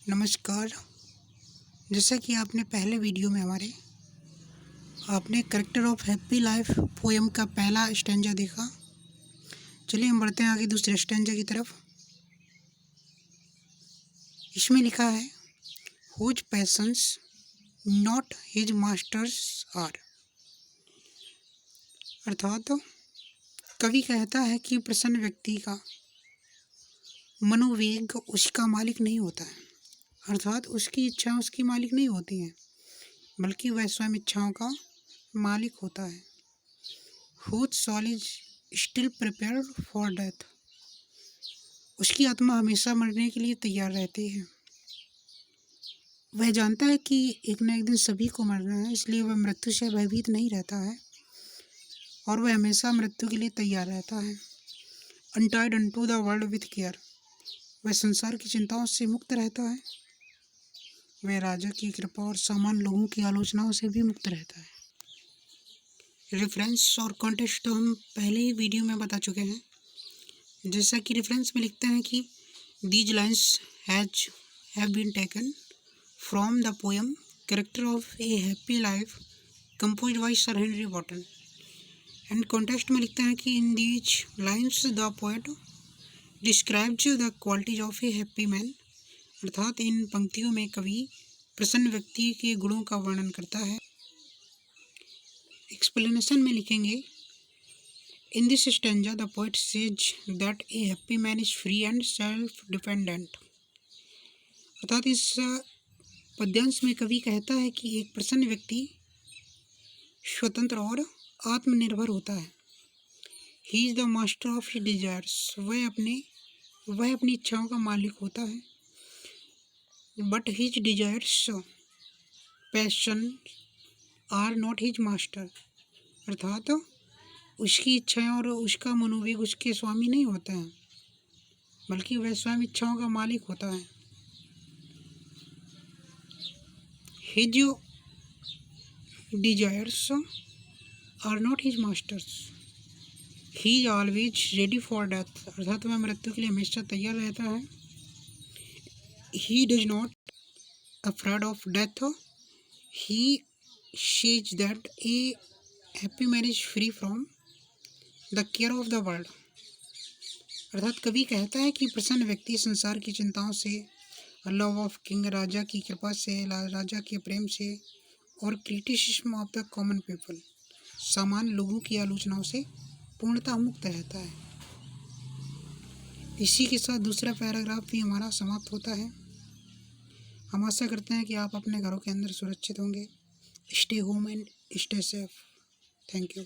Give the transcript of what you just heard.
नमस्कार। जैसा कि आपने पहले वीडियो में आपने character of happy life poem का पहला स्टैंजा देखा। चलिए हम बढ़ते हैं आगे दूसरे स्टैंजा की तरफ। इसमें लिखा है whose passions not his masters are. अर्थात कवि कहता है कि प्रसन्न व्यक्ति का मनोवेग उसका मालिक नहीं होता है। अर्थात उसकी इच्छा उसकी मालिक नहीं होती हैं, बल्कि वह स्वयं इच्छाओं का मालिक होता है। Whose soul is still prepare for death. उसकी आत्मा हमेशा मरने के लिए तैयार रहती है। वह जानता है कि एक न एक दिन सभी को मरना है, इसलिए वह मृत्यु से भयभीत नहीं रहता है और वह हमेशा मृत्यु के लिए तैयार रहता है। Untied unto the world with care. वह संसार की चिंताओं से मुक्त रहता है। वह राजा की कृपा और सामान्य लोगों की आलोचनाओं से भी मुक्त रहता है। रेफरेंस और कॉन्टेक्स्ट तो हम पहले ही वीडियो में बता चुके हैं। जैसा कि रेफरेंस में लिखते हैं कि these lines have been taken from the poem character of a happy life composed by sir Henry Wotton. And context में लिखते हैं कि in these lines the poet describes the qualities of a happy man. अर्थात इन पंक्तियों में कवि प्रसन्न व्यक्ति के गुणों का वर्णन करता है। एक्सप्लेनेशन में लिखेंगे in this stanza the poet says that a happy man is free and self dependent. अर्थात इस पद्यांश में कवि कहता है कि एक प्रसन्न व्यक्ति स्वतंत्र और आत्मनिर्भर होता है। He is the master of his desires. वह अपनी इच्छाओं का मालिक होता है। But his desires passion are not his master. अर्थात उसकी इच्छाएं और उसका मनोवेग उसके स्वामी नहीं होते हैं, बल्कि वह स्वयं इच्छाओं का मालिक होता है। His desires are not his masters. He is always ready for death. अर्थात वह मृत्यु के लिए हमेशा तैयार रहता है। He does not afraid of death. He says that a happy man is free from the care of the world. अर्थात कवि कहता है कि प्रसन्न व्यक्ति संसार की चिंताओं से, लव ऑफ किंग राजा की कृपा से, राजा के प्रेम से और criticism of the common people सामान्य लोगों की आलोचनाओं से पूर्णतः मुक्त रहता है। इसी के साथ दूसरा पैराग्राफ भी हमारा समाप्त होता है। हम आशा करते हैं कि आप अपने घरों के अंदर सुरक्षित होंगे। Stay home and stay safe. Thank you.